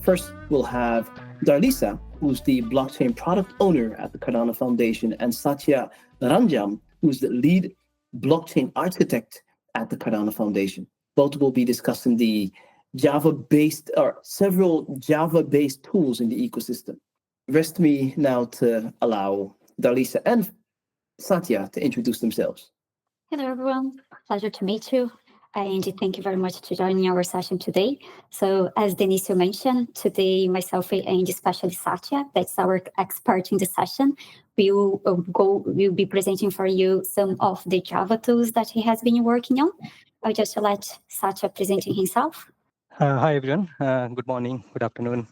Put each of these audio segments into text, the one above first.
First, we'll have Darlisa, who's the blockchain product owner at the Cardano Foundation, and Satya Ranjan, who's the lead blockchain architect at the Cardano Foundation. Both will be discussing the Java-based or several Java-based tools in the ecosystem. Rest me now to allow Darlisa and Satya to introduce themselves. Hello, everyone. Pleasure to meet you. And thank you very much for joining our session today. So as Denisio mentioned, today myself and especially Satya, that's our expert in the session, we'll be presenting for you some of the Java tools that he has been working on. I'll just let Satya presenting himself. Hi, everyone. Good morning, good afternoon.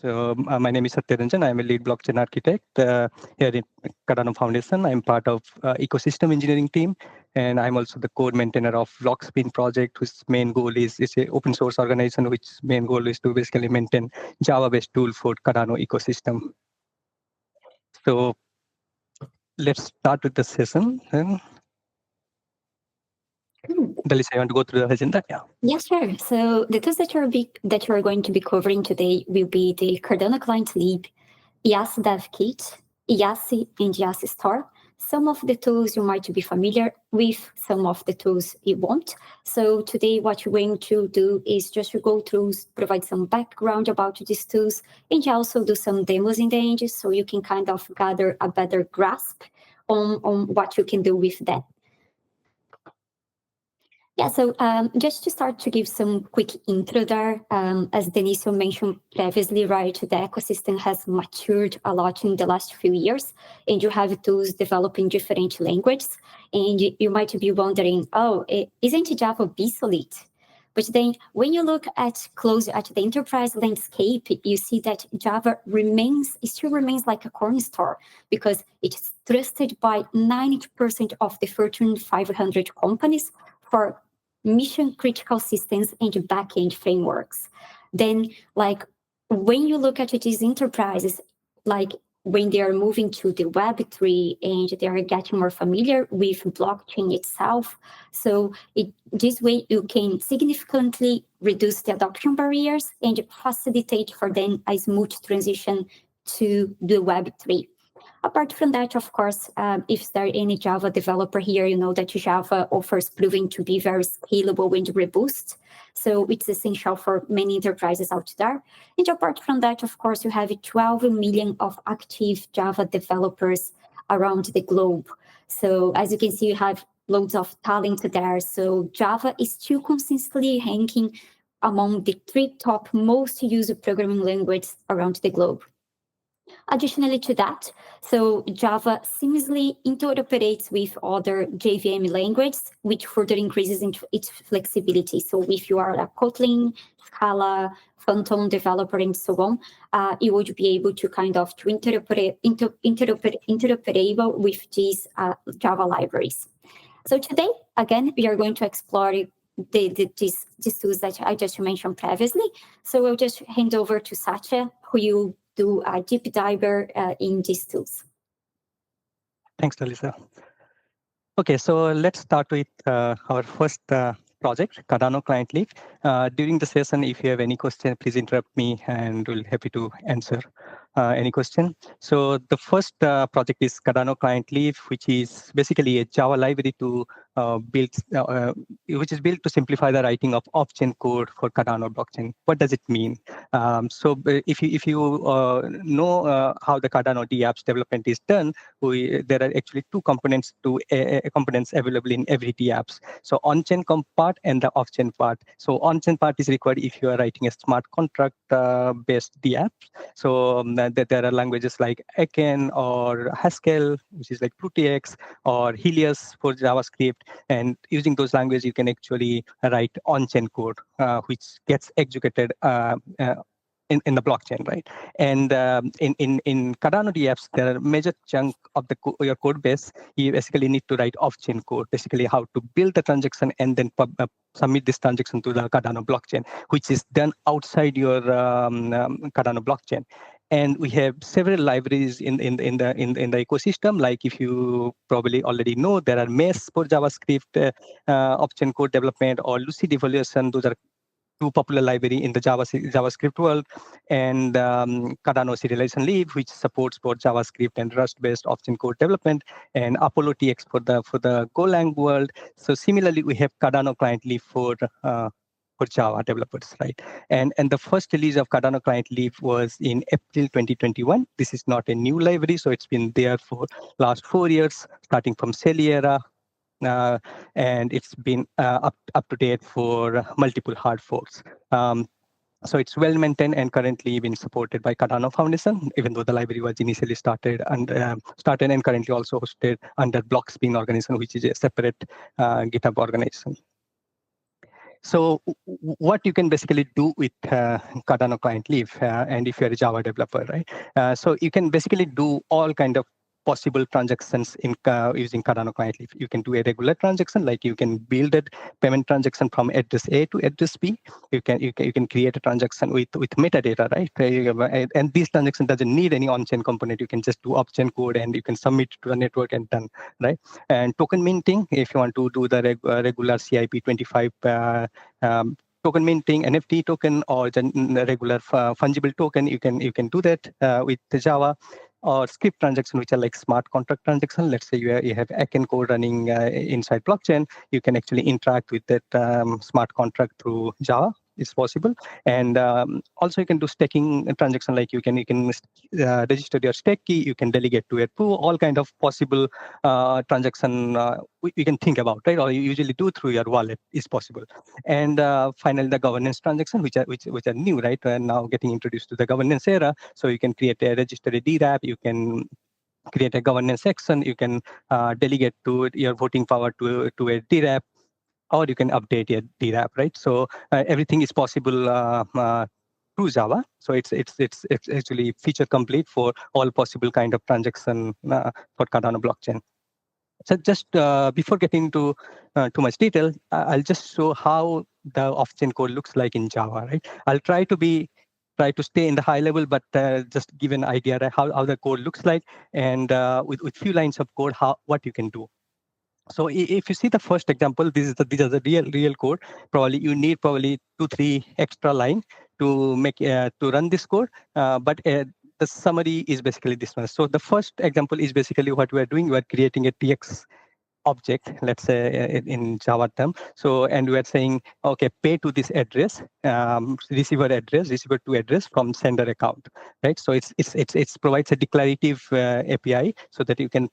My name is Satya Ranjan. I'm a lead blockchain architect here in Cardano Foundation. I'm part of ecosystem engineering team, and I'm also the core maintainer of Lockspin project, whose main goal is it's an open source organization, which main goal is to basically maintain Java-based tool for Cardano ecosystem. So let's start with the session. Dalisa, you want to go through the agenda? Yeah. Yes, sure. So the tools that you're going to be covering today will be the cardano-client-lib, Yaci DevKit, Yaci and Yaci Store. Some of the tools you might be familiar with, some of the tools you won't. So today what we're going to do is just to go through, provide some background about these tools, and also do some demos in the end so you can kind of gather a better grasp on what you can do with them. Yeah, so just to start to give some quick intro there, as Denisio mentioned previously, right, the ecosystem has matured a lot in the last few years, and you have tools developing different languages, and you might be wondering, oh, isn't Java obsolete? But then when you look closer at the enterprise landscape, you see that Java still remains like a cornerstone because it's trusted by 90% of the Fortune 500 companies for mission critical systems and backend frameworks. Then, like when you look at these enterprises, like when they are moving to the Web3 and they are getting more familiar with blockchain itself, so this way you can significantly reduce the adoption barriers and facilitate for them a smooth transition to the Web3. Apart from that, of course, if there are any Java developer here, you know that Java offers proving to be very scalable and robust. So it's essential for many enterprises out there. And apart from that, of course, you have 12 million of active Java developers around the globe. So as you can see, you have loads of talent there. So Java is still consistently ranking among the 3 top most used programming languages around the globe. Additionally to that, so Java seamlessly interoperates with other JVM languages, which further increases its flexibility. So if you are a Kotlin, Scala, Phantom developer, and so on, you would be able to kind of interoperable with these Java libraries. So today, again, we are going to explore these tools that I just mentioned previously. So I'll just hand over to Satya, who you do a deep diver in these tools. Thanks, Dalisa. Okay, so let's start with our first project, Cardano Client-lib. During the session, if you have any question, please interrupt me and we'll be happy to answer any question. So the first project is Cardano Client-lib, which is basically a Java library to which is built to simplify the writing of off-chain code for Cardano blockchain. What does it mean? So if you know how the Cardano dApps development is done, there are actually 2 components components available in every dApps. So on-chain part and the off-chain part. So on-chain part is required if you are writing a smart contract based dApps. So there are languages like Eken or Haskell, which is like ProteX, or Helios for JavaScript. And using those languages, you can actually write on-chain code, which gets executed in the blockchain, right? And in Cardano dApps, there are a major chunk of your code base. You basically need to write off-chain code, basically how to build the transaction and then submit this transaction to the Cardano blockchain, which is done outside your Cardano blockchain. And we have several libraries in the ecosystem. Like if you probably already know, there are Mesh for JavaScript option code development, or Lucid Evolution. Those are two popular library in the JavaScript world, and Cardano serialization-lib, which supports both JavaScript and Rust-based option code development, and Apollo TX for the Golang world. So similarly, we have Cardano client-lib for Java developers, right? And the first release of Cardano client-lib was in April 2021. This is not a new library, so it's been there for last 4 years, starting from Celi era, and it's been up to date for multiple hard forks. So it's well maintained and currently been supported by Cardano Foundation, even though the library was initially started and currently also hosted under Blockspin organization, which is a separate GitHub organization. So what you can basically do with Cardano client-lib, and if you're a Java developer, right? So you can basically do all kind of possible transactions in using Cardano client-lib. You can do a regular transaction, like you can build a payment transaction from address A to address B. You can create a transaction with metadata, right? And this transaction doesn't need any on-chain component. You can just do off-chain code and you can submit to the network and done, right? And token minting, if you want to do the regular CIP 25 token minting, NFT token, or the regular fungible token, you can do that with the Java. Or script transaction, which are like smart contract transaction. Let's say you have Aken code running inside blockchain. You can actually interact with that smart contract through Java. It's possible. And also you can do staking transaction, like you can register your stake key, you can delegate to a pool, all kind of possible transaction you can think about, right? Or you usually do through your wallet is possible. And finally, the governance transaction, which are new, right? And now getting introduced to the governance era. So you can create a register a dApp, you can create a governance section, you can delegate to your voting power to a dApp, or you can update your dApp, right? So everything is possible through Java. So it's actually feature complete for all possible kind of transaction for Cardano blockchain. So just before getting into too much detail, I'll just show how the off-chain code looks like in Java, right? I'll try to stay in the high level, but just give an idea how the code looks like, and with few lines of code, what you can do. So if you see the first example, these are the real code. Probably you need 2-3 extra line to make to run this code, but the summary is basically this one. So the first example is basically what we are doing. We are creating a TX object, let's say in Java term. So, and we are saying, okay, pay to this address, receiver to address from sender account, right? So it provides a declarative API so that you can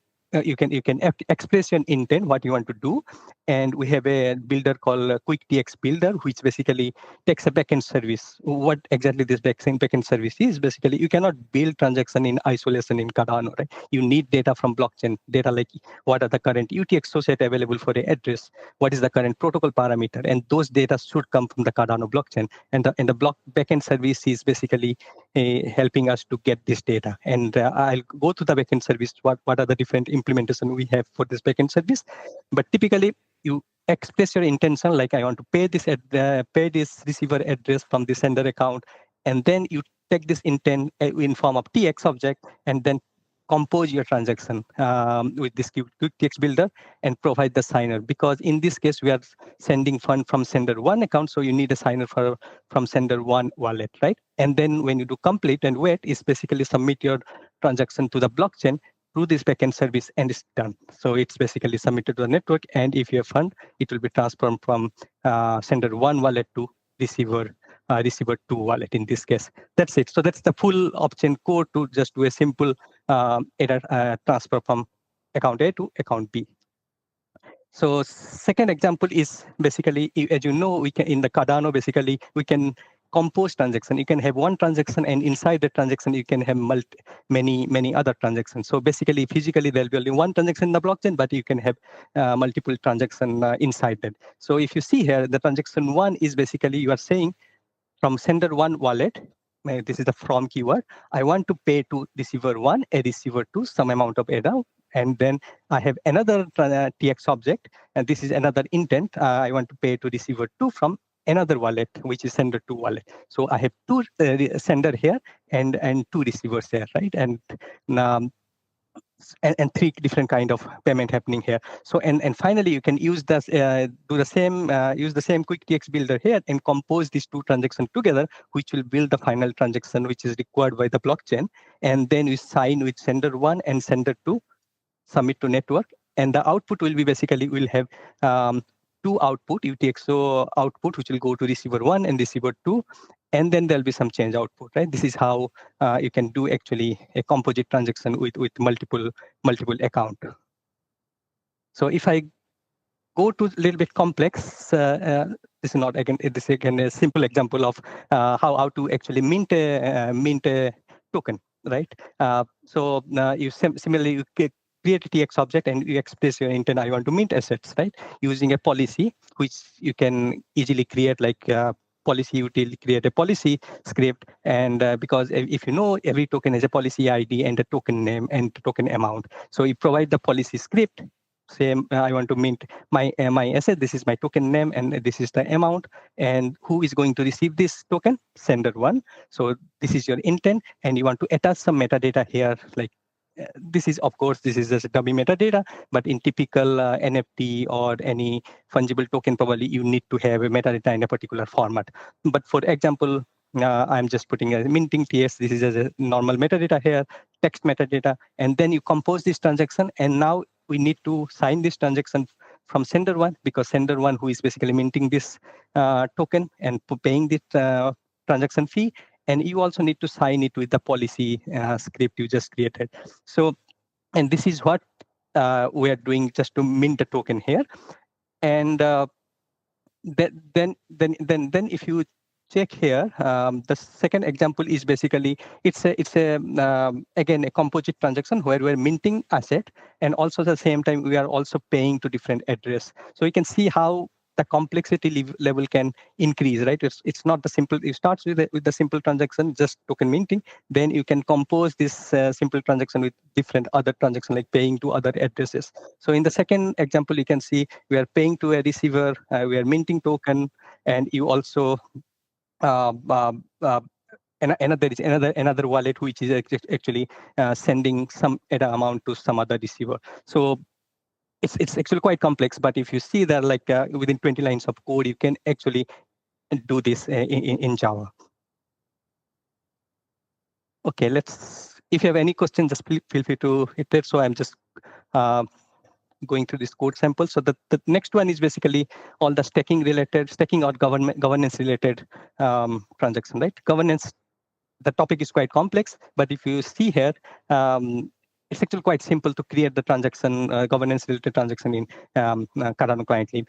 express your intent, what you want to do. And we have a builder called Quick TX Builder, which basically takes a backend service. What exactly this backend service is, basically you cannot build transaction in isolation in Cardano, right? You need data from blockchain, data like what are the current UTXO set available for the address, what is the current protocol parameter, and those data should come from the Cardano blockchain. And the backend service is basically helping us to get this data. And I'll go to the backend service, what are the different implementation we have for this backend service. But typically, you express your intention, like I want to pay this receiver address from the sender account, and then you take this intent in form of TX object, and then compose your transaction with this Quick TX Builder and provide the signer. Because in this case, we are sending fund from sender one account, so you need a signer from sender one wallet, right? And then when you do complete and wait, is basically submit your transaction to the blockchain through this backend service, and it's done. So it's basically submitted to the network, and if you have fund, it will be transferred from sender one wallet to receiver 2 wallet in this case. That's it. So that's the full off-chain code to just do a simple error transfer from account A to account B. So second example is basically, as you know, we can in the Cardano, basically we can compose transaction. You can have one transaction, and inside the transaction you can have many other transactions. So basically, physically there'll be only one transaction in the blockchain, but you can have multiple transactions inside that. So if you see here, the transaction one is basically you are saying from sender one wallet, this is the from keyword, I want to pay to receiver one, a receiver two, some amount of error. And then I have another TX object, and this is another intent. I want to pay to receiver two from another wallet, which is sender2 wallet. So I have two sender here and two receivers here, right? Um, and three different kind of payment happening here. So and finally you can use this do the same use the same quick TX builder here and compose these two transactions together, which will build the final transaction which is required by the blockchain. And then we sign with sender1 and sender2, submit to network, and the output will be basically we'll have two output UTXO output, which will go to receiver 1 and receiver 2, and then there'll be some change output, right? This is how you can do actually a composite transaction with multiple account. So if I go to a little bit complex, this is not again, this is again a simple example of how to actually mint a token, right? So you similarly you create a TX object and you express your intent. I want to mint assets, right? Using a policy, which you can easily create like policy util, create a policy script. And because if you know, every token has a policy ID and a token name and token amount. So you provide the policy script, say I want to mint my asset, this is my token name and this is the amount, and who is going to receive this token? Sender1. So this is your intent, and you want to attach some metadata here, like this is, of course, this is just dummy metadata, but in typical NFT or any fungible token, probably you need to have a metadata in a particular format. But for example, I'm just putting a minting TS. This is a normal metadata here, text metadata, and then you compose this transaction, and now we need to sign this transaction from sender1, because sender1 who is basically minting this token and paying this transaction fee, and you also need to sign it with the policy script you just created. So, and this is what we are doing just to mint the token here. And then if you check here, the second example is basically it's a again a composite transaction where we're minting asset, and also at the same time we are also paying to different address. So you can see how the complexity level can increase, right? It's not the simple. It starts with the simple transaction, just token minting. Then you can compose this simple transaction with different other transactions, like paying to other addresses. So in the second example, you can see we are paying to a receiver, we are minting token, and you also there is another wallet which is actually sending some amount to some other receiver. So it's actually quite complex, but if you see that like within 20 lines of code, you can actually do this in Java. Okay, if you have any questions, just feel free to hit it. So I'm just going through this code sample. So the next one is basically all the staking or governance related transaction, right? Governance, the topic is quite complex, but if you see here, it's actually quite simple to create the transaction, governance related transaction in Cardano client-lib.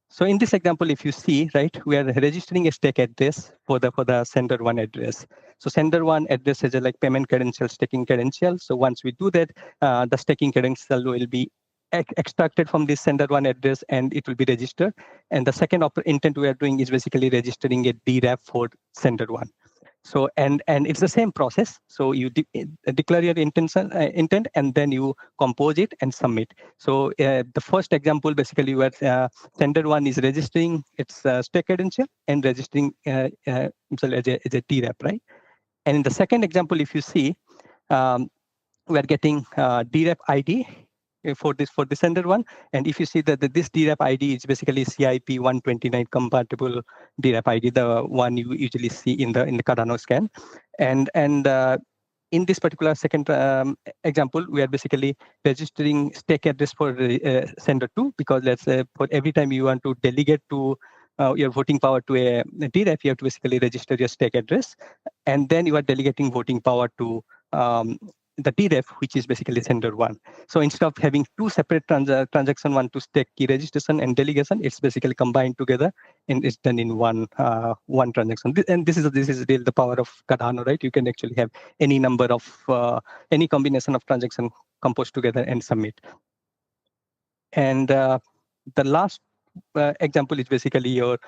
So in this example, if you see, right, we are registering a stake address for the sender1 address. So sender1 address has a like payment credential, staking credential. So once we do that, the staking credential will be extracted from this sender1 address and it will be registered. And the second intent we are doing is basically registering a dApp for sender1. So and it's the same process. So you declare your intent and then you compose it and submit. So the first example basically where sender1 is registering its stake credential and registering as a dApp, right? And in the second example, if you see, we are getting dApp ID for the sender1, and if you see that this dApp ID is basically CIP 129 compatible dApp ID, the one you usually see in the Cardano scan, and in this particular second example, we are basically registering stake address for sender2, because let's say for every time you want to delegate to your voting power to a dApp, you have to basically register your stake address, and then you are delegating voting power to the dApp, which is basically sender1. So instead of having two separate transaction, one to stake key registration and delegation, it's basically combined together and it's done in one transaction. And this is really the power of Cardano, right? You can actually have any number of any combination of transaction composed together and submit. And the last example is basically your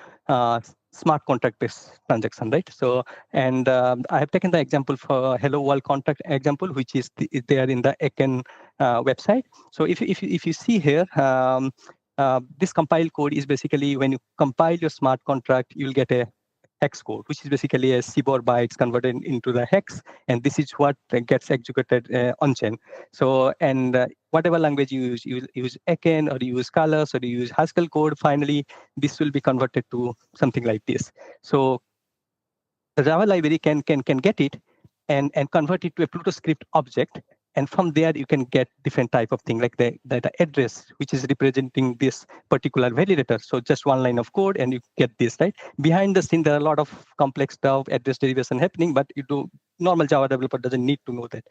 smart contract based transaction, right? So, and I have taken the example for Hello World contract example, which is there in the Eken website. So if you see here, this compile code is basically when you compile your smart contract, you'll get a hex code, which is basically a CBOR bytes converted into the hex, and this is what gets executed on-chain. So, and whatever language you use Eken, or you use Scalars, or you use Haskell code, finally, this will be converted to something like this. So the Java library can get it and convert it to a Pluto script object. And from there, you can get different type of thing, like the address, which is representing this particular validator. So just one line of code, and you get this, right? Behind the scene, there are a lot of complex stuff, address derivation happening, but normal Java developer doesn't need to know that.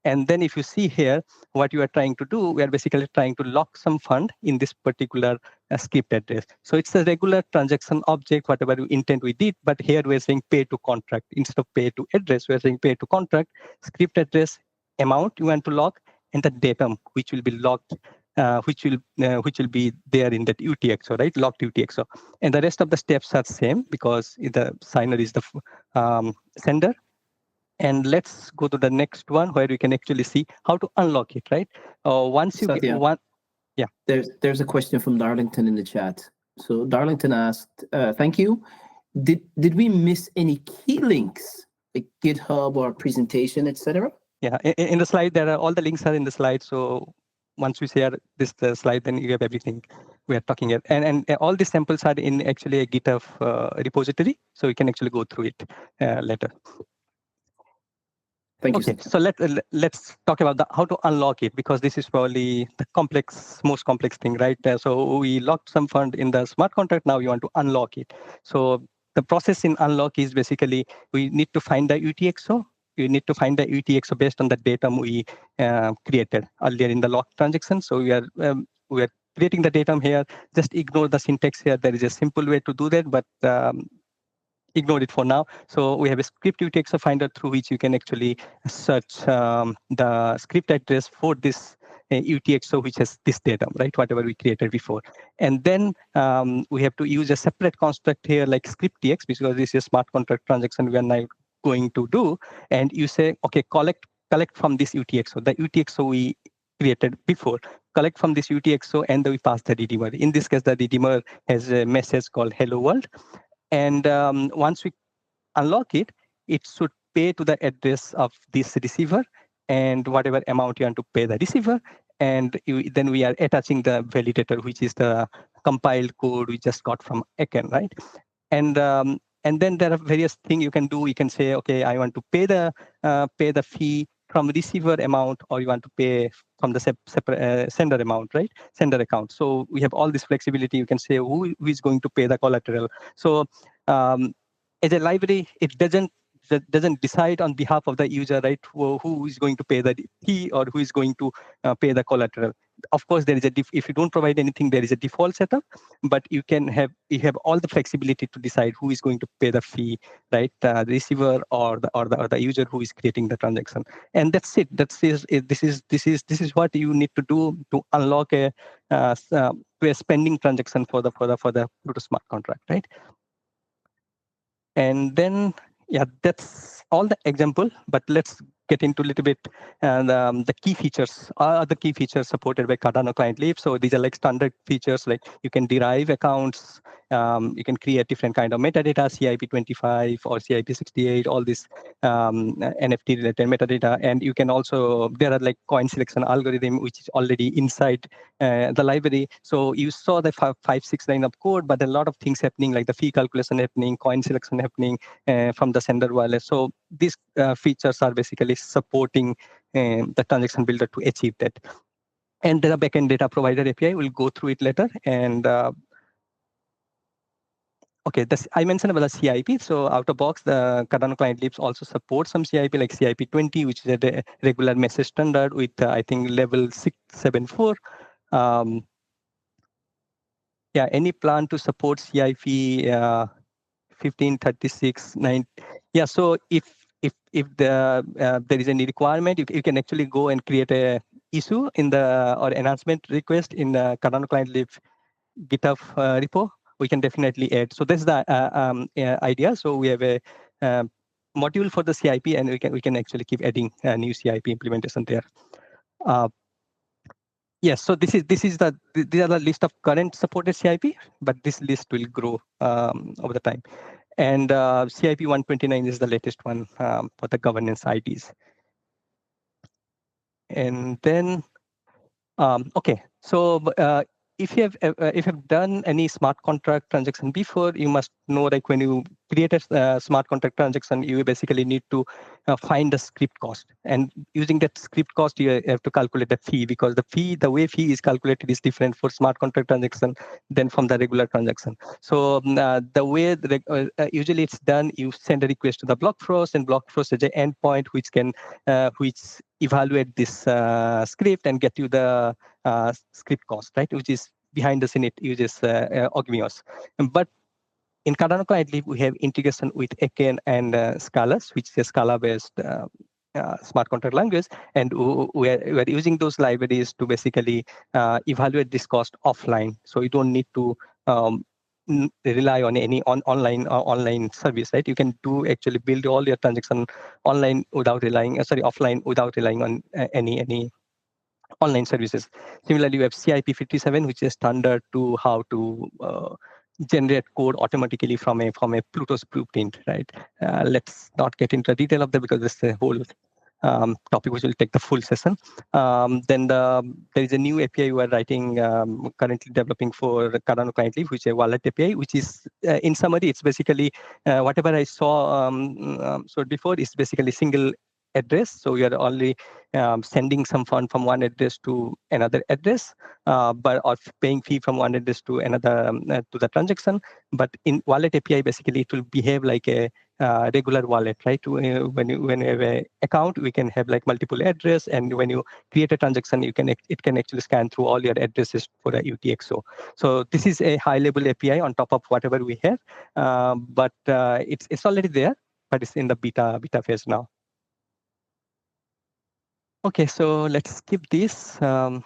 And then if you see here, what you are trying to do, we are basically trying to lock some fund in this particular script address. So it's a regular transaction object, whatever you intend with it, but here we're saying pay to contract. Instead of pay to address, we're saying pay to contract, script address, amount you want to lock, and the datum, which will be locked, which will be there in that UTXO, right? Locked UTXO. And the rest of the steps are same because the signer is the sender. And let's go to the next one where we can actually see how to unlock it, right? Once you Satya, get one, yeah. There's a question from Darlington in the chat. So Darlington asked, thank you. Did we miss any key links, like GitHub or presentation, etc.? Yeah, in the slide, all the links are in the slide. So once we share the slide, then you have everything we are talking about. And all these samples are in actually a GitHub repository. So you can actually go through it later. Thank you. Okay, so let's talk about how to unlock it, because this is probably the most complex thing, right? So we locked some fund in the smart contract. Now you want to unlock it. So the process in unlock is basically we need to find the UTXO. You need to find the UTXO based on the datum we created earlier in the lock transaction. So we are creating the datum here. Just ignore the syntax here. There is a simple way to do that, but ignore it for now. So we have a script UTXO finder through which you can actually search the script address for this UTXO, which has this datum, right? Whatever we created before. And then we have to use a separate construct here like scriptx, because this is a smart contract transaction we are now going to do. And you say, okay, collect from this UTXO, the UTXO we created before, collect from this UTXO, and then we pass the redeemer. In this case, the redeemer has a message called hello world. And once we unlock it, it should pay to the address of this receiver and whatever amount you want to pay the receiver. And then we are attaching the validator, which is the compiled code we just got from Eken, right? And then there are various things you can do. You can say, okay, I want to pay the fee from receiver amount, or you want to pay from the separate sender amount, right? Sender account. So we have all this flexibility. You can say who is going to pay the collateral. So as a library, it doesn't decide on behalf of the user, right? Who is going to pay the fee or who is going to pay the collateral. Of course, there is if you don't provide anything, there is a default setup, but you have all the flexibility to decide who is going to pay the fee, right? The receiver or the user who is creating the transaction, and that's it. This is what you need to do to unlock a spending transaction for the Pluto smart contract, right? And then, yeah, that's all the example, but let's get into a little bit the key features, other key features supported by Cardano client-lib. So these are like standard features, like you can derive accounts, you can create different kind of metadata, CIP25 or CIP68, all this NFT related metadata. And you can also, there are like coin selection algorithm, which is already inside the library. So you saw the 5-6 line of code, but a lot of things happening, like the fee calculation happening, coin selection happening from the sender wallet. So these features are basically supporting the transaction builder to achieve that. And the backend data provider API, we'll go through it later. And okay, I mentioned about the CIP. So out of box, the Cardano client-lib also supports some CIP like CIP20, which is a regular message standard with I think level 674. Yeah, any plan to support CIP 1536 9? Yeah, so if there is any requirement, you can actually go and create a issue in the or enhancement request in the Cardano client-lib GitHub repo. We can definitely add. So that's the idea. So we have a module for the CIP, and we can actually keep adding new CIP implementation there. Yes, so these are the list of current supported CIP, but this list will grow over the time. And CIP 129 is the latest one for the governance IDs. And then, okay, so if you've done any smart contract transaction before, you must know, like, when you create a smart contract transaction, you basically need to find the script cost, and using that script cost, you have to calculate the fee, because the way fee is calculated is different for smart contract transaction than from the regular transaction. So the way usually it's done, you send a request to the Blockfrost, and Blockfrost is an endpoint which evaluate this script and get you the script cost, right? Which is behind the scene, it uses Ogmios. But in Cardano client-lib, we have integration with Eken and Scalars, which is a Scala-based smart contract language, and we're using those libraries to basically evaluate this cost offline. So you don't need to rely on any online service, right? You can actually build all your transaction online without offline without relying on any online services. Similarly, we have CIP 57, which is standard to how to generate code automatically from a Pluto's blueprint, right? Let's not get into the detail of that, because this is a whole topic which will take the full session. Then there is a new API we are writing, currently developing for Cardano client-lib, which is a wallet API, which is, in summary, it's basically whatever I saw so before, is basically single address. So you are only sending some fund from one address to another address, or paying fee from one address to another to the transaction. But in wallet API, basically, it will behave like a regular wallet, right? When you have an account, we can have like multiple address, and when you create a transaction, it can actually scan through all your addresses for a UTXO. So this is a high-level API on top of whatever we have, but it's already there, but it's in the beta phase now. Okay, so let's skip this. And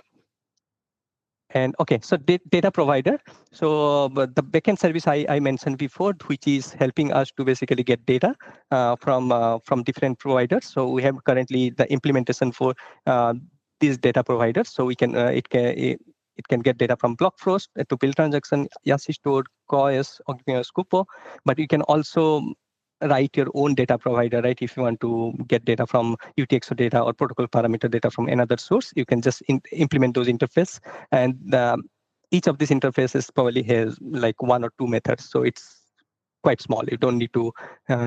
okay, so data provider. So the backend service I mentioned before, which is helping us to basically get data from different providers. So we have currently the implementation for these data providers. So we can it can get data from Blockfrost to build transaction, Yaci Store, COS, Ogmios, Kupo, but you can also write your own data provider, right? If you want to get data from UTXO data or protocol parameter data from another source, you can just implement those interface. And each of these interfaces probably has like one or two methods. So it's quite small. You don't need to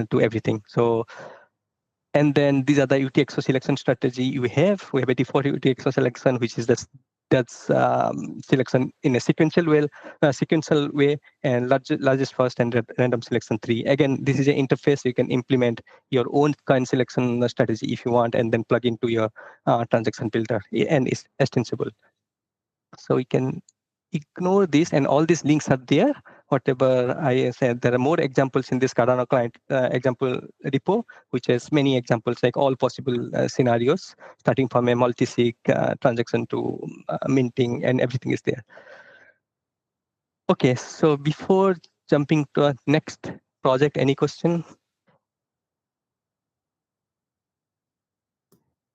do everything. So, and then these are the UTXO selection strategy we have. We have a default UTXO selection, which is that's selection in a sequential way, and largest first and random selection 3. Again, this is an interface. You can implement your own kind selection strategy if you want, and then plug into your transaction builder, and it's extensible. So we can ignore this, and all these links are there. Whatever I said, there are more examples in this Cardano client example repo, which has many examples, like all possible scenarios, starting from a multi-sig transaction to minting, and everything is there. Okay, so before jumping to our next project, any question?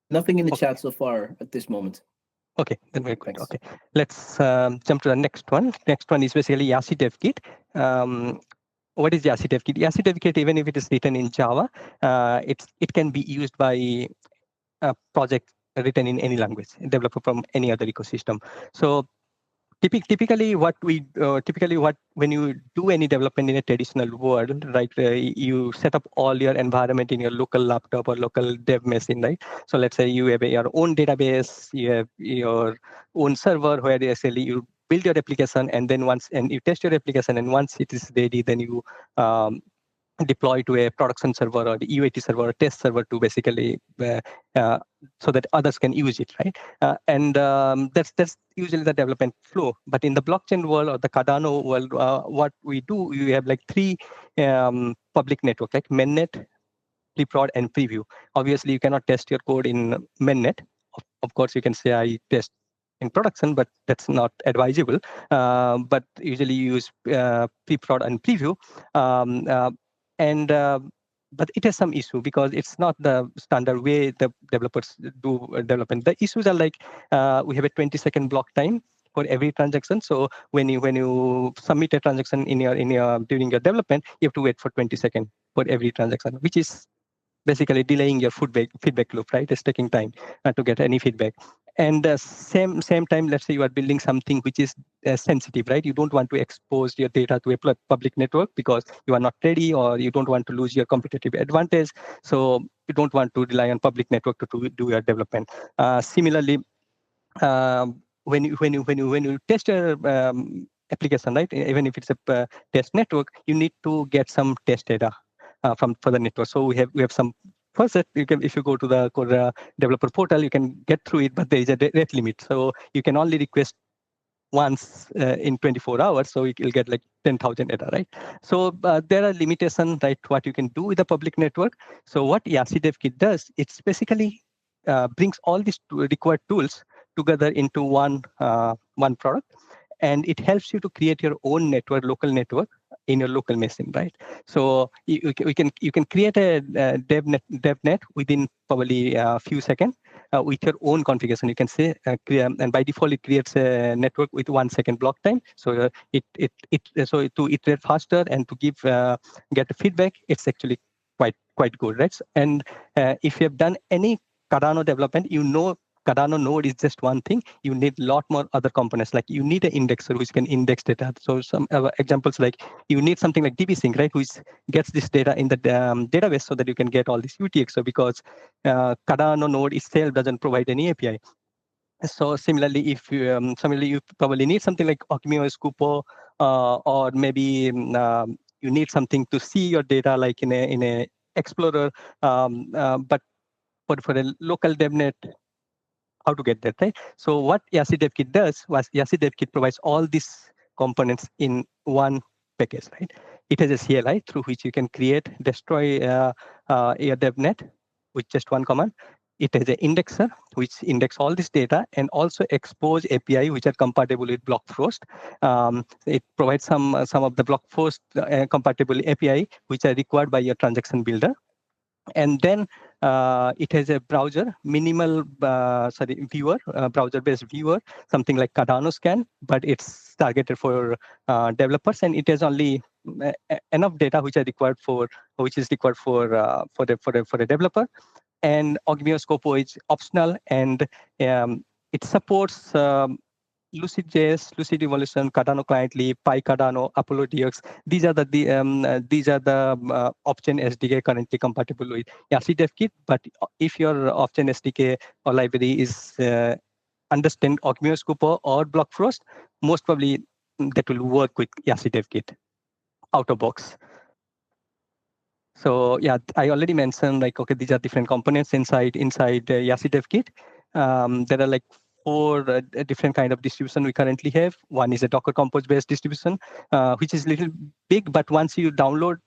Nothing in the chat so far at this moment. Okay, then we're good. Thanks. Okay, let's jump to the next one. Next one is basically Yaci DevKit. What is Yaci DevKit? Yaci DevKit, even if it is written in Java, it can be used by a project written in any language, developer from any other ecosystem. So typically when you do any development in a traditional world, right, you set up all your environment in your local laptop or local dev machine, right? So let's say you have your own database, you have your own server where actually you build your application, and then you test your application, and once it is ready, then you deploy to a production server or the UAT server or test server to basically so that others can use it, right? And that's usually the development flow. But in the blockchain world or the Cardano world, what we do, we have like three public network, like mainnet, pre-prod, and preview. Obviously, you cannot test your code in mainnet. Of course, you can say I test in production, but that's not advisable. But usually you use pre-prod and preview. And but it has some issue because it's not the standard way the developers do development. The issues are like we have a 20-second block time for every transaction. So when you submit a transaction in your during your development, you have to wait for 20 seconds for every transaction, which is basically delaying your feedback loop, right? It's taking time to get any feedback. And same time, let's say you are building something which is sensitive, right? You don't want to expose your data to a public network because you are not ready, or you don't want to lose your competitive advantage. So you don't want to rely on public network to do your development. Similarly, when you test your application, right? Even if it's a test network, you need to get some test data for the network. So we have some. First, you can, if you go to the developer portal, you can get through it, but there is a rate limit. So you can only request once in 24 hours, so you'll get like 10,000 data, right? So there are limitations, right? What you can do with the public network. So what Yaci DevKit does, it's basically brings all these required tools together into one product, and it helps you to create your own network, local network in your local machine, right? So you can create a DevNet within probably a few seconds with your own configuration. You can say, and by default it creates a network with 1 second block time. So so to iterate faster and to give get the feedback, it's actually quite good, right? And if you have done any Cardano development, you know Cardano node is just one thing. You need a lot more other components. Like you need an indexer which can index data. So some examples like you need something like dbSync, right, which gets this data in the database so that you can get all this UTXO, because Cardano node itself doesn't provide any API. So similarly, if you you probably need something like Ogmeo Scupo, or maybe you need something to see your data like in a Explorer, but for a local DevNet, how to get that, right? So what Yaci DevKit does was Yaci DevKit provides all these components in one package, right? It has a CLI through which you can create, destroy your DevNet with just one command. It has an indexer which index all this data and also expose API which are compatible with BlockFrost. It provides some of the BlockFrost compatible API which are required by your transaction builder. And then it has a browser, viewer, browser-based viewer, something like Cardano Scan, but it's targeted for developers, and it has only enough data which is required for the developer. And Ogmeo Scopo is optional, and it supports Lucid.js, Lucid Evolution, Cardano Client-lib, PyCardano, Apollo DX. These are the off-chain SDK currently compatible with Yaci DevKit. But if your off-chain SDK or library is understand Ogmeo Scupo or BlockFrost, most probably that will work with Yaci DevKit out of box. So yeah, I already mentioned like, okay, these are different components inside Yaci DevKit. There are like 4 different kind of distribution we currently have. One is a Docker Compose based distribution, which is a little big, but once you download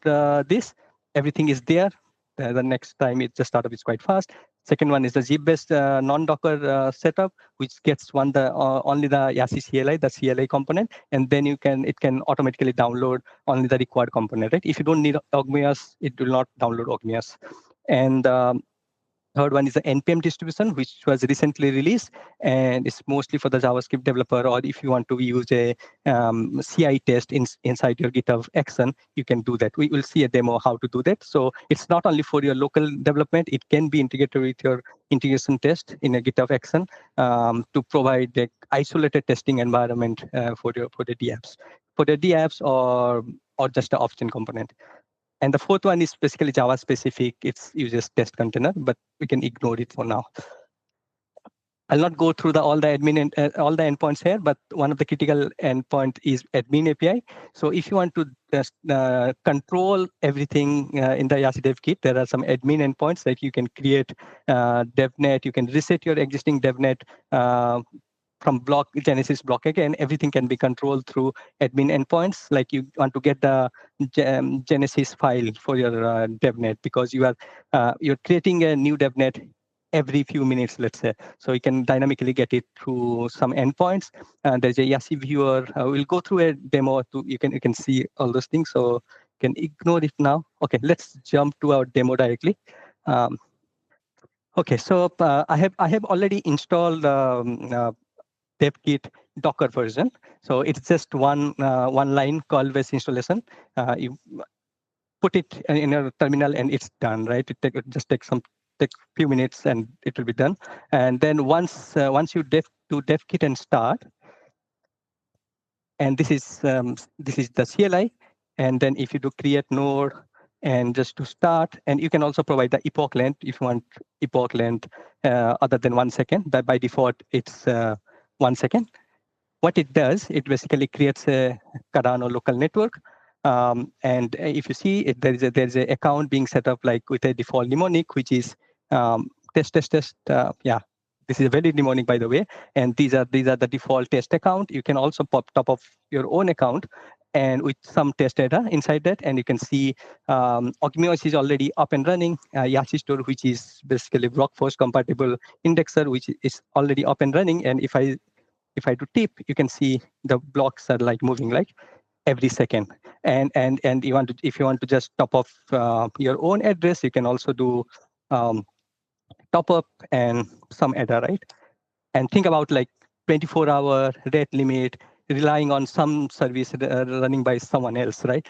this, everything is there. The next time it just startup is quite fast. Second one is the zip-based non-Docker setup, which gets only the Yaci CLI, the CLI component, and then it can automatically download only the required component. Right? If you don't need Ogmeos, it will not download Ogmeos. And third one is the NPM distribution, which was recently released, and it's mostly for the JavaScript developer, or if you want to use a CI test inside your GitHub action, you can do that. We will see a demo how to do that. So it's not only for your local development, it can be integrated with your integration test in a GitHub action to provide the isolated testing environment for the dApps. For the dApps or just the off-chain component. And the fourth one is basically Java specific. It uses test container, but we can ignore it for now. I'll not go through all the admin and all the endpoints here, but one of the critical endpoint is admin API. So if you want to just control everything in the Yaci DevKit, there are some admin endpoints that you can create DevNet. You can reset your existing DevNet from Genesis block again. Everything can be controlled through admin endpoints. Like you want to get the Genesis file for your DevNet because you're creating a new DevNet every few minutes, let's say. So you can dynamically get it through some endpoints. There's a Yaci viewer. We'll go through a demo. You can see all those things. So can ignore it now. Okay, let's jump to our demo directly. Okay, so I have already installed DevKit Docker version. So it's just one line call-based installation. You put it in your terminal and it's done, right? It just takes take few minutes and it will be done. And then once you do DevKit and start, and this is the CLI. And then if you do create node and just to start, and you can also provide the epoch length if you want epoch length other than 1 second. But by default, it's 1 second. What it does, it basically creates a Cardano local network. And if you see, there is a account being set up like with a default mnemonic, which is test. Yeah, this is a very mnemonic, by the way. And these are the default test account. You can also pop top of your own account and with some test data inside that. And you can see Ogmios is already up and running. Yaci Store, which is basically Blockforce compatible indexer, which is already up and running. And if I do tip, you can see the blocks are like moving like every second. And you want to, if you want to just top off your own address, you can also do top up and some adder, right? And think about like 24-hour rate limit, relying on some service running by someone else, right?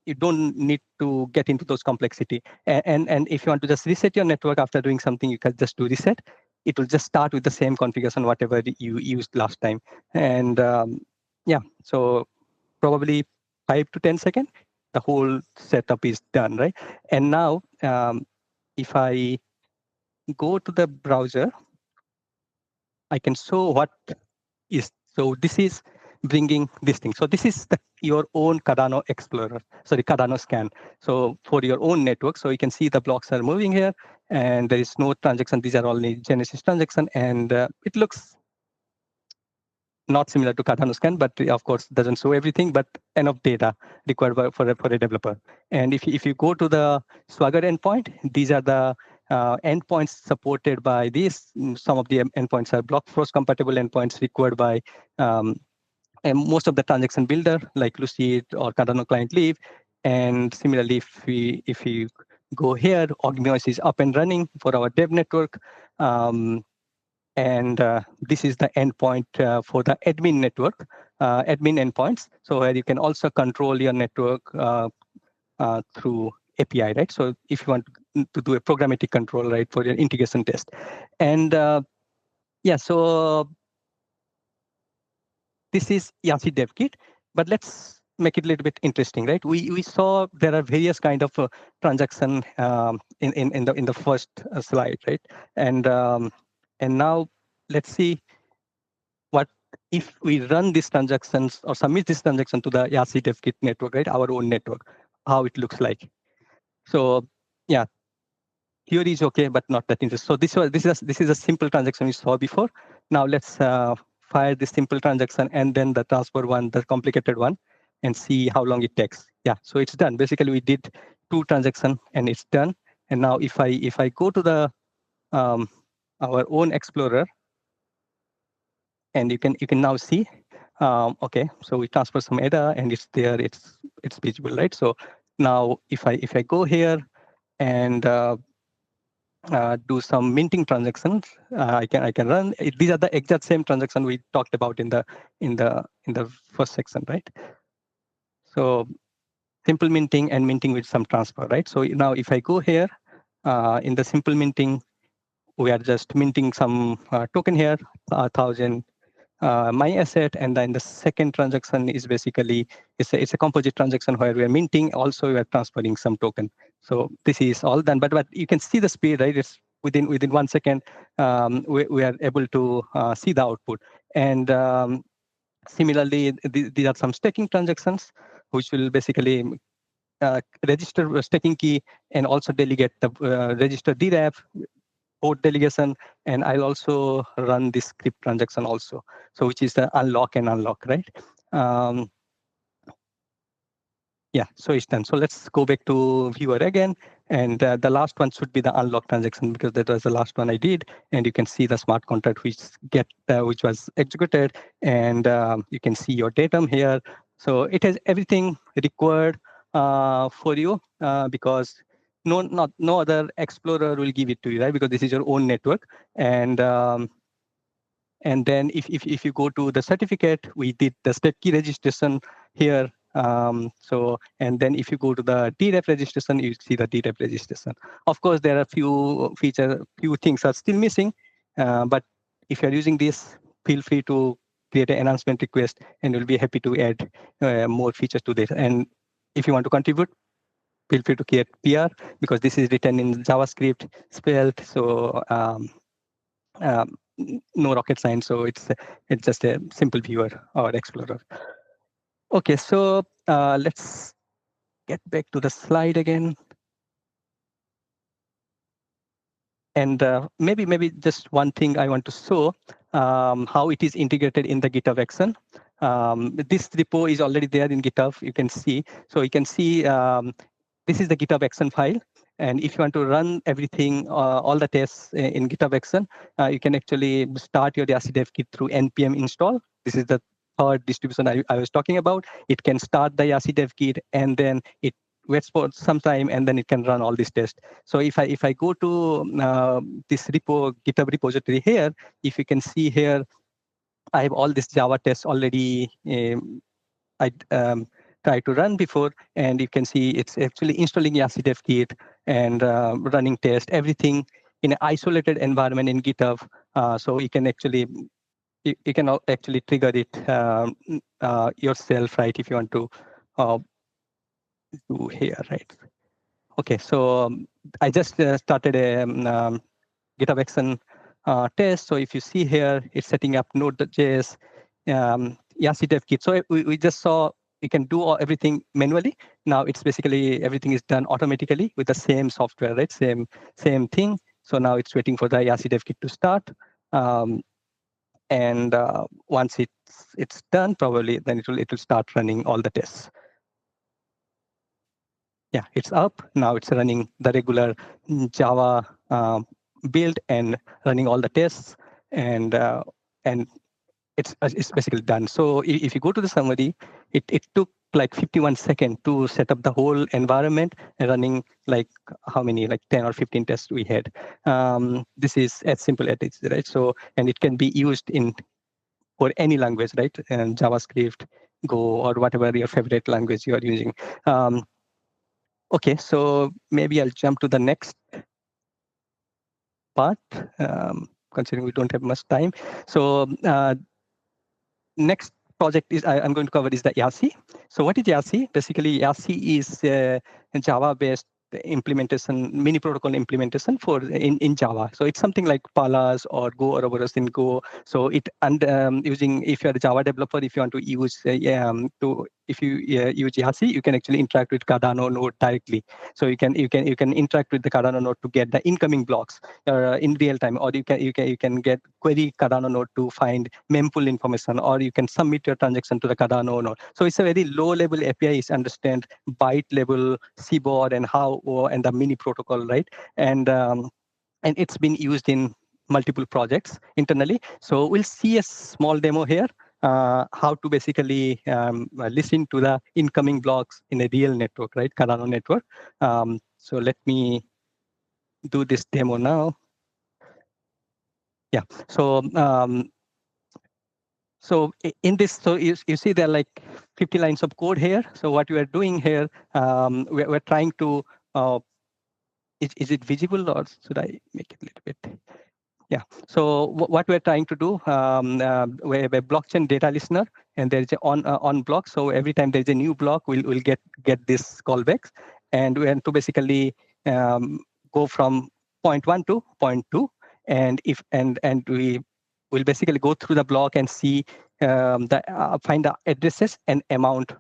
You don't need to get into those complexity. And if you want to just reset your network after doing something, you can just do reset. It will just start with the same configuration, whatever you used last time. And yeah, so probably 5 to 10 seconds, the whole setup is done, right? And now, if I go to the browser, I can show what is. So this is bringing this thing. So this is your own Cardano Explorer, sorry, Cardano scan. So for your own network, so you can see the blocks are moving here and there is no transaction. These are only Genesis transaction and it looks not similar to Cardano scan, but of course doesn't show everything, but enough data required for a developer. And if you go to the Swagger endpoint, these are the endpoints supported by these. Some of the endpoints are Blockforce compatible endpoints required by and most of the transaction builder like Lucid or Cardano-client-lib. And similarly, if we go here, Ogmios is up and running for our dev network. And this is the endpoint for the admin network, admin endpoints. So where you can also control your network through API, right? So if you want to do a programmatic control, right, for your integration test. And yeah, so this is Yaci DevKit, but let's make it a little bit interesting, right? We saw there are various kind of transaction in the first slide, right? And now let's see what if we run these transactions or submit this transaction to the Yaci DevKit network, right? Our own network, how it looks like. So yeah, theory is okay, but not that interesting. So this is a simple transaction we saw before. Now let's fire this simple transaction and then the transfer one, the complicated one, and see how long it takes. Yeah, so it's done. Basically, we did 2 transactions and it's done. And now if I go to the our own Explorer, and you can now see, okay, so we transfer some data and it's there, it's visible, right? So now if I go here and do some minting transactions, I can run. These are the exact same transaction we talked about in the first section, right? So simple minting and minting with some transfer, right? So now if I go here in the simple minting, we are just minting some token here, 1,000 my asset, and then the second transaction is basically it's a composite transaction where we are minting, also we are transferring some token. So this is all done, but you can see the speed, right? It's within 1 second we are able to see the output. And similarly, these are some staking transactions which will basically register a staking key and also delegate the register dApps code delegation, and I'll also run this script transaction also. So which is the unlock, right? Yeah, so it's done. So let's go back to viewer again. And the last one should be the unlock transaction because that was the last one I did. And you can see the smart contract which was executed. And you can see your datum here. So it has everything required for you because no other explorer will give it to you, right? Because this is your own network. And then if you go to the certificate, we did the step key registration here. And then if you go to the dApp registration, you see the dApp registration. Of course, there are few things are still missing. But if you're using this, feel free to create an enhancement request, and we'll be happy to add more features to this. And if you want to contribute, feel free to create PR, because this is written in JavaScript, spelled. So no rocket science. So it's just a simple viewer or explorer. Okay, so let's get back to the slide again. And maybe just one thing I want to show, how it is integrated in the GitHub action. This repo is already there in GitHub, you can see. So you can see this is the GitHub action file. And if you want to run everything, all the tests in GitHub action, you can actually start your Yaci DevKit through npm install. This is the third distribution I was talking about. It can start the Yaci DevKit, and then it waits for some time, and then it can run all these tests. So if I go to this repo, GitHub repository here, if you can see here, I have all these Java tests already. I tried to run before, and you can see it's actually installing Yaci DevKit and running test, everything in an isolated environment in GitHub. So you can actually trigger it yourself, right? If you want to do here, right? Okay, so I just started a GitHub action test. So if you see here, it's setting up Node.js, Yaci DevKit. So we just saw you can do everything manually. Now it's basically everything is done automatically with the same software, right? Same thing. So now it's waiting for the Yaci DevKit to start. And once it's done, probably then it will start running all the tests. Yeah, it's up. Now it's running the regular Java build and running all the tests, and it's basically done. So if you go to the summary, it took like 51 seconds to set up the whole environment and running like how many, like 10 or 15 tests we had. This is as simple as it is, right? So, and it can be used for any language, right? And JavaScript, Go, or whatever your favorite language you are using. Okay, so maybe I'll jump to the next part, considering we don't have much time. So next project is I'm going to cover is the Yaci. So what is Yaci? Basically, Yaci is a Java-based implementation, mini protocol implementation for in Java. So it's something like Palas or Go or Ouroboros in Go. So it using, if you're a Java developer, if you want to use if you use Yaci, you can actually interact with Cardano node directly. So you can interact with the Cardano node to get the incoming blocks in real time, or you can get query Cardano node to find mempool information, or you can submit your transaction to the Cardano node. So it's a very low level API. It understand byte level CBOR and and the mini protocol, right? And it's been used in multiple projects internally. So we'll see a small demo here. How to basically listen to the incoming blocks in a real network, right? Cardano network. So let me do this demo now. Yeah. So in this, so you see there are like 50 lines of code here. So what we are doing here, we're trying to. Is it visible, or should I make it a little bit? Yeah. So what we're trying to do, we have a blockchain data listener, and there is a on block. So every time there is a new block, we'll get this callbacks, and we want to basically go from point 1 to point 2, and we will basically go through the block and see find the addresses and amount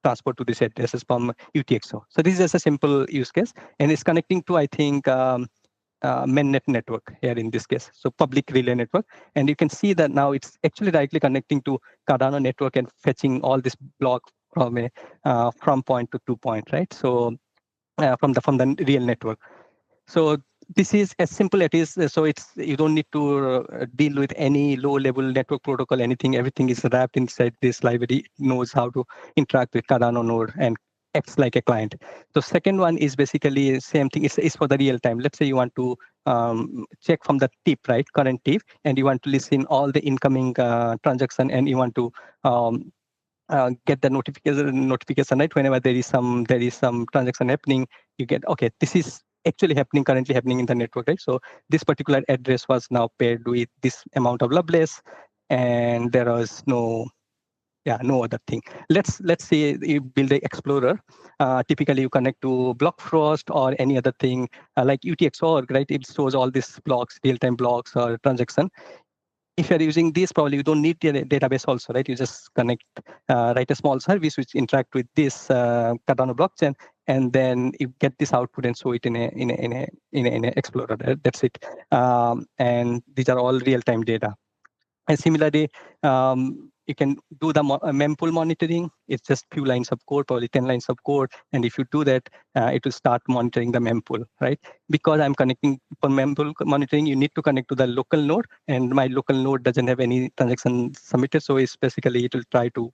transport to these addresses from UTXO. So this is just a simple use case, and it's connecting to, I think, mainnet network here in this case, so public relay network. And you can see that now it's actually directly connecting to Cardano network and fetching all this block from point to 2 point, right? So from the real network. So this is as simple as it is. So you don't need to deal with any low-level network protocol, anything. Everything is wrapped inside this library. It knows how to interact with Cardano node and acts like a client. So second one is basically same thing. It's for the real time. Let's say you want to check from the tip, right, current tip, and you want to listen all the incoming transaction, and you want to get the notification, right? Whenever there is some transaction happening, you get, okay, this is actually currently happening in the network, right? So this particular address was now paired with this amount of Lovelace, and there was no other thing. Let's say you build an explorer. Typically, you connect to Blockfrost or any other thing like UTXORG, right? It shows all these blocks, real-time blocks or transaction. If you're using this, probably you don't need the database also, right? You just connect, write a small service which interact with this Cardano blockchain, and then you get this output and show it in a Explorer. That's it. And these are all real-time data. And similarly, you can do the mempool monitoring. It's just few lines of code, probably 10 lines of code. And if you do that, it will start monitoring the mempool, right? Because I'm connecting for mempool monitoring, you need to connect to the local node. And my local node doesn't have any transaction submitted. So it's basically, it will try to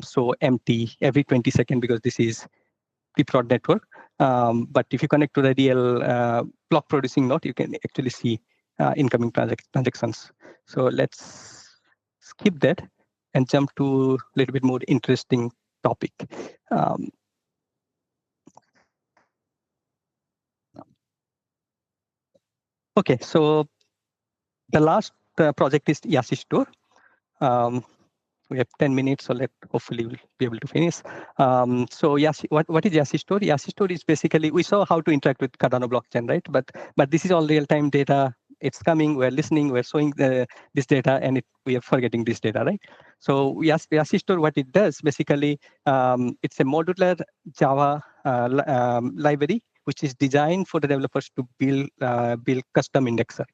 show empty every 20 seconds because this is Deep-Rod network. But if you connect to the real block producing node, you can actually see incoming transactions. So let's skip that and jump to a little bit more interesting topic. Okay, so the last project is Yaci Store. We have 10 minutes, so hopefully we'll be able to finish. So Yaci, what is Yaci Store? Yaci Store is basically, we saw how to interact with Cardano blockchain, right? But this is all real-time data. It's coming, we're listening, we're showing this data, and we are forgetting this data, right? So Yaci Store, what it does, basically, it's a modular Java library, which is designed for the developers to build custom indexer.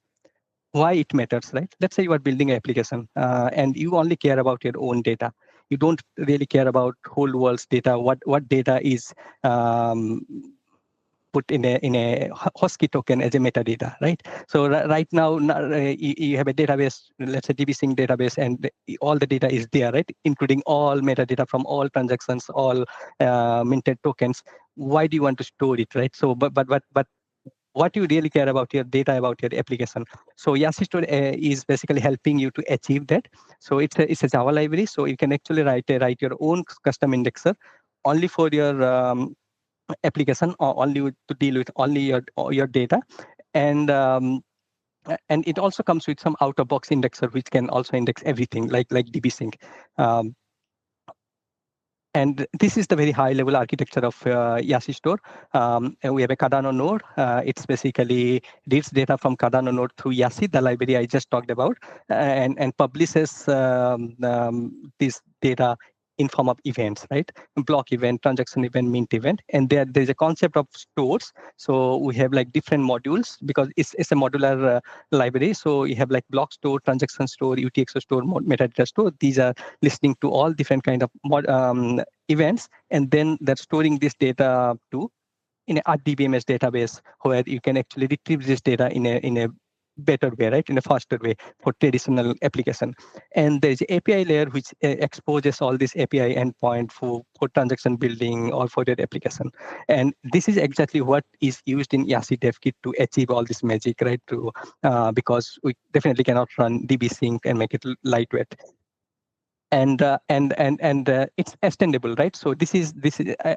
Why it matters, right? Let's say you are building an application and you only care about your own data. You don't really care about whole world's data. What data is put in a Hosky token as a metadata, right? So right now you have a database, let's say dbSync database, and all the data is there, right? Including all metadata from all transactions, all minted tokens. Why do you want to store it, right? So, but what you really care about your data, about your application. So Yaci Store is basically helping you to achieve that. So it's a Java library. So you can actually write your own custom indexer only for your application, or only to deal with only your data. And it also comes with some out-of-box indexer, which can also index everything like dbSync. And this is the very high-level architecture of Yaci Store. And we have a Cardano node. It's basically reads data from Cardano node through Yaci, the library I just talked about, and publishes this data in form of events, right? Block event, transaction event, mint event. And there's a concept of stores. So we have like different modules because it's a modular library. So you have like block store, transaction store, UTXO store, metadata store. These are listening to all different kind of events, and then they're storing this data in a RDBMS database where you can actually retrieve this data in a better way, right? In a faster way for traditional application. And there's an API layer which exposes all this API endpoint for transaction building or for your application. And this is exactly what is used in Yaci DevKit to achieve all this magic, right? Because we definitely cannot run dbSync and make it lightweight. And it's extendable, right? So this is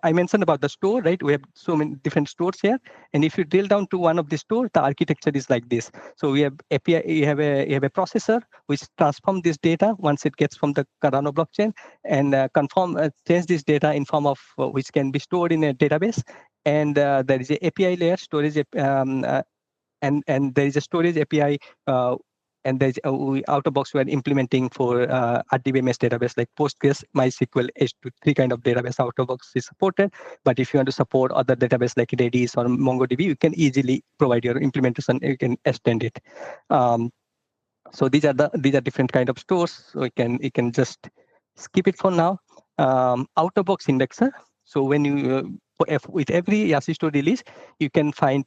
I mentioned about the store, right? We have so many different stores here, and if you drill down to one of the stores, the architecture is like this. So we have API, you have a processor which transforms this data once it gets from the Cardano blockchain, and change this data in form of which can be stored in a database. And there is a API layer, storage, and there is a storage API. And there's out of box we are implementing for RDBMS database like Postgres, MySQL, H2, kind of database out of box is supported. But if you want to support other database like Redis or MongoDB, you can easily provide your implementation. You can extend it. So these are different kind of stores. So you can just skip it for now. Out of box indexer. So when you with every Yaci Store release, you can find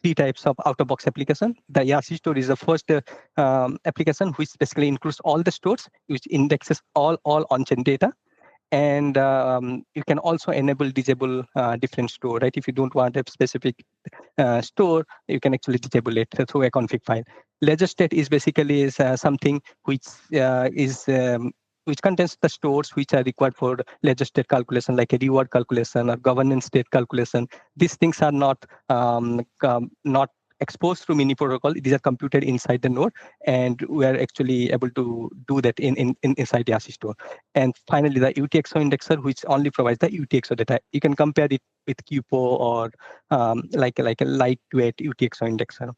3 types of out-of-box application. The Yaci Store is the first application which basically includes all the stores, which indexes all on-chain data. And you can also enable, disable different store, right? If you don't want a specific store, you can actually disable it through a config file. Ledger state is basically something which which contains the stores which are required for ledger state calculation, like a reward calculation or governance state calculation. These things are not exposed through mini protocol. These are computed inside the node, and we are actually able to do that inside the Yaci store. And finally, the UTXO indexer, which only provides the UTXO data. You can compare it with QPO or like a lightweight UTXO indexer.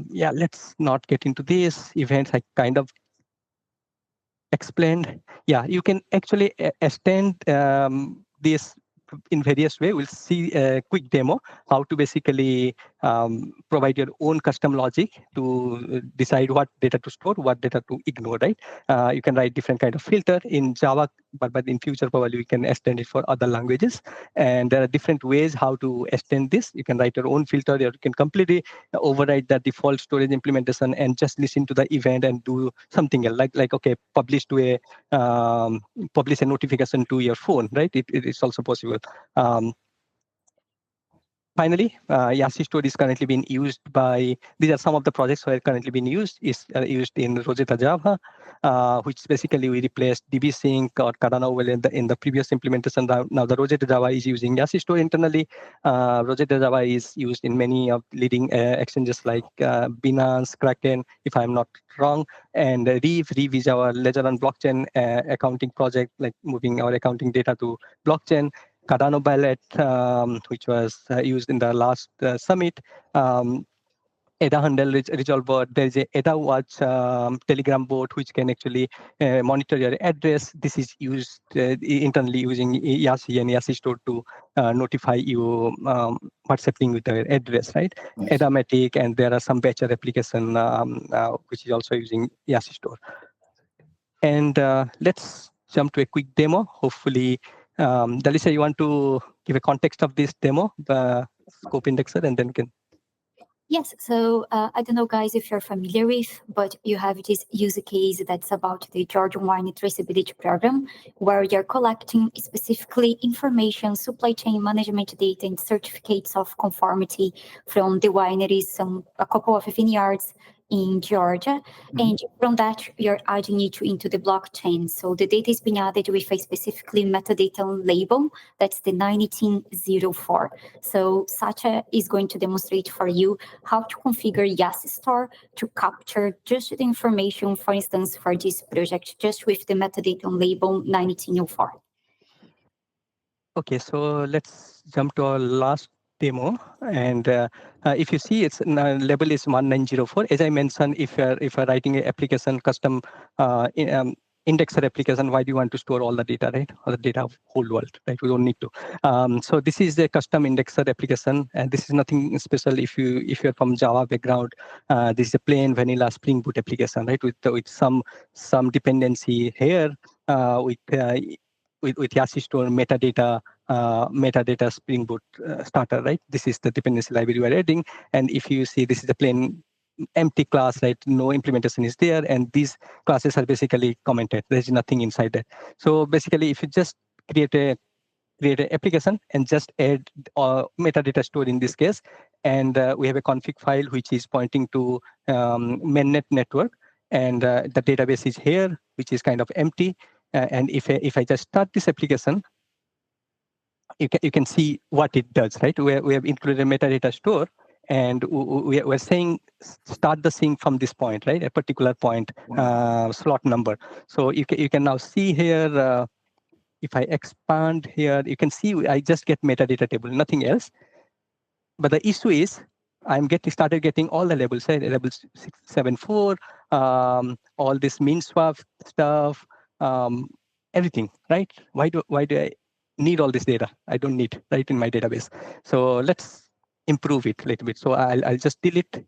Yeah, let's not get into these events. I kind of explained. Yeah, you can actually extend this in various ways. We'll see a quick demo how to basically provide your own custom logic to decide what data to store, what data to ignore, right? You can write different kind of filter in Java, but in future probably we can extend it for other languages. And there are different ways how to extend this. You can write your own filter, or you can completely override the default storage implementation and just listen to the event and do something else, like okay, publish a notification to your phone, right? It is also possible. Finally, Yaci Store is currently being used by, these are some of the projects that are currently being used, is used in Rosetta Java, which basically we replaced DB Sync or Cardano well in the previous implementation. Now the Rosetta Java is using Yaci Store internally. Rosetta Java is used in many of leading exchanges like Binance, Kraken, if I'm not wrong, and Reeve is our ledger on blockchain accounting project, like moving our accounting data to blockchain. Cardano Ballet, which was used in the last summit. EDA handle resolver. There is a EDA watch Telegram bot which can actually monitor your address. This is used internally using Yaci and Yaci Store to notify you what's happening with your address, right? Nice. EDA-matic, and there are some batcher application which is also using Yaci Store. And let's jump to a quick demo. Hopefully, Dalisa, you want to give a context of this demo, the scope indexer, and then we can. Yes, so I don't know, guys, if you're familiar with, but you have this use case that's about the Georgian wine traceability program, where you're collecting specifically information, supply chain management data, and certificates of conformity from the wineries, a couple of vineyards in Georgia. Mm-hmm. And from that, you're adding it into the blockchain. So the data is being added with a specifically metadata label, that's the 1904. So Satya is going to demonstrate for you how to configure Yaci Store to capture just the information, for instance, for this project, just with the metadata label 1904. Okay, so let's jump to our last demo. And if you see, its label is 1904. As I mentioned, if you're writing an application, custom indexer application, why do you want to store all the data, right? Or the data of whole world, right? We don't need to. So this is the custom indexer application, and this is nothing special. If you're from Java background, this is a plain vanilla Spring Boot application, right? With some dependency here with Yaci Store metadata Spring Boot starter, right? This is the dependency library we're adding, and if you see, this is a plain empty class, right? No implementation is there, and these classes are basically commented. There's nothing inside that. So basically, if you just create an application and just add metadata store in this case, and we have a config file which is pointing to mainnet network, and the database is here, which is kind of empty. And if I just start this application, you can see what it does, right? We have included a metadata store, and we're saying start the sync from this point, right? A particular point, slot number. So you can now see here, if I expand here, you can see I just get metadata table, nothing else. But the issue is I'm started getting all the labels, right? Label 674, all this min swap stuff, everything, right? Why do I need all this data? I don't need, right, in my database. So let's improve it a little bit. So I'll just delete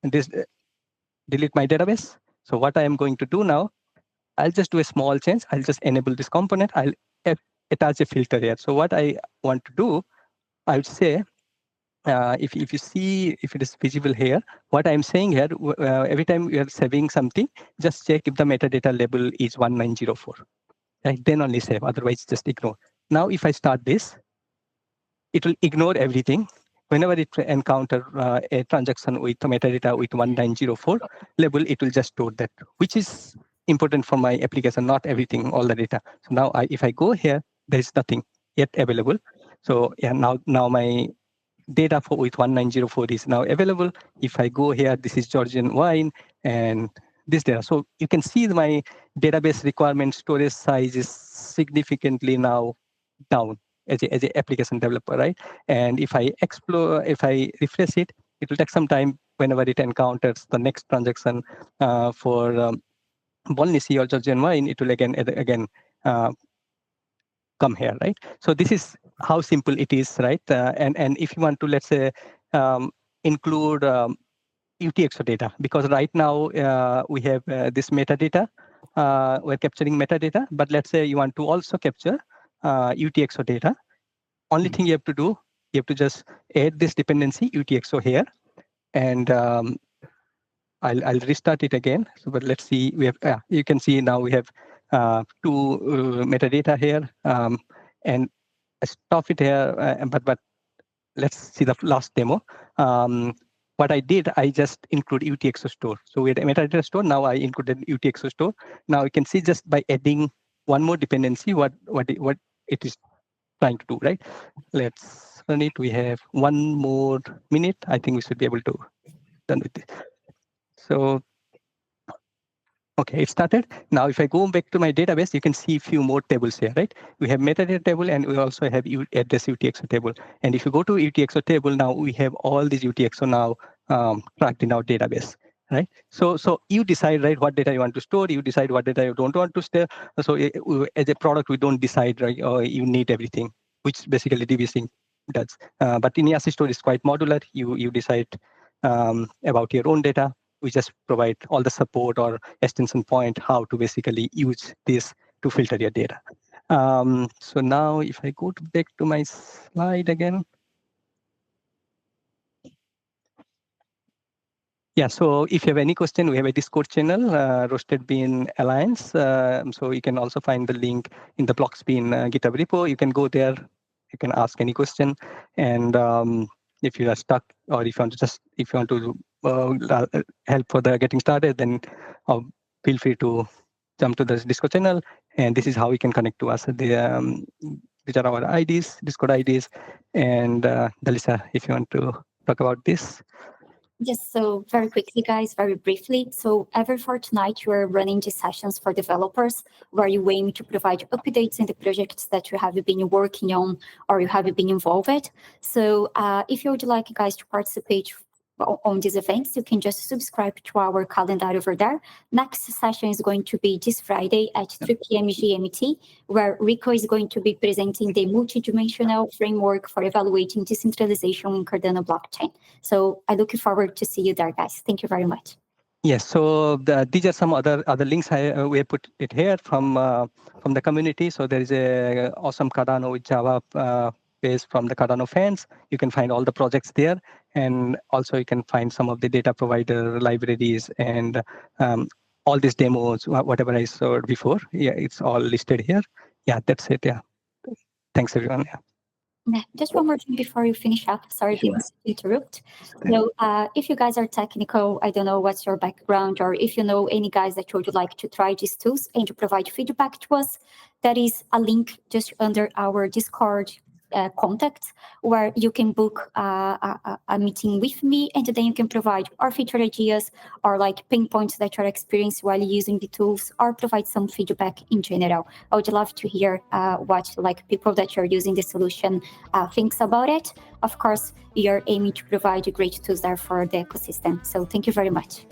my database. So what I am going to do now, I'll just do a small change. I'll just enable this component. I'll attach a filter here. So what I want to do, I would say, if you see, if it is visible here, what I'm saying here, every time you are saving something, just check if the metadata label is 1904. right? Then only save, otherwise just ignore. Now, if I start this, it will ignore everything. Whenever it encounter a transaction with metadata with 1904 label, it will just store that, which is important for my application, not everything, all the data. So now if I go here, there is nothing yet available. So yeah, now my data for with 1904 is now available. If I go here, this is Georgian wine and this data. So you can see my database requirement storage size is significantly now down as a application developer, right? And if I refresh it, it will take some time. Whenever it encounters the next transaction for Bolnisi or Georgian wine, it will again come here, right? So this is how simple it is, right? And if you want to, let's say, include UTXO data, because right now we have this metadata, we're capturing metadata, but let's say you want to also capture UTXO data. Only thing you have to do, you have to just add this dependency UTXO here, and I'll restart it again. So, but let's see, we have you can see now we have two metadata here, and I stop it here. But let's see the last demo. What I did, I just include UTXO store. So we had a metadata store. Now I included UTXO store. Now you can see just by adding one more dependency, what it is trying to do, right? Let's run it. We have 1 more minute. I think we should be able to done with it. So, okay, it started. Now, if I go back to my database, you can see a few more tables here, right? We have metadata table, and we also have address UTXO table. And if you go to UTXO table, now we have all these UTXO now tracked in our database, right? So you decide, right, what data you want to store. You decide what data you don't want to store. So as a product, we don't decide, right? You need everything, which basically DBSync does. But in Yaci Store, it's quite modular. You decide about your own data. We just provide all the support or extension point how to basically use this to filter your data. So now if I go back to my slide again. Yeah, so if you have any question, we have a Discord channel, Roasted Bean Alliance. So you can also find the link in the Blockspin GitHub repo. You can go there, you can ask any question. And if you are stuck, or if you want to help for the getting started, then feel free to jump to the Discord channel. And this is how you can connect to us. These are our IDs, Discord IDs. And Dalisa, if you want to talk about this. Yes, so very quickly, guys, very briefly. So every fortnight, we're running these sessions for developers where you aim to provide updates in the projects that you have been working on or you have been involved. So if you would like guys to participate on these events, you can just subscribe to our calendar over there. Next session is going to be this Friday at 3 p.m. GMT, where Rico is going to be presenting the multidimensional framework for evaluating decentralization in Cardano blockchain. So I look forward to see you there, guys. Thank you very much. Yes, so these are some other links we have put it here from the community. So there is a awesome Cardano with Java page from the Cardano fans. You can find all the projects there, and also you can find some of the data provider libraries and all these demos, whatever I showed before. Yeah, it's all listed here. Yeah, that's it. Yeah, thanks everyone. Yeah. Just one more thing before you finish up. Sorry to interrupt. So if you guys are technical, I don't know what's your background, or if you know any guys that would like to try these tools and to provide feedback to us, there is a link just under our Discord contacts where you can book a meeting with me, and then you can provide or feature ideas or like pain points that you're experiencing while using the tools, or provide some feedback in general. I would love to hear what like people that you're using the solution thinks about it. Of course, you're aiming to provide great tools there for the ecosystem. So thank you very much.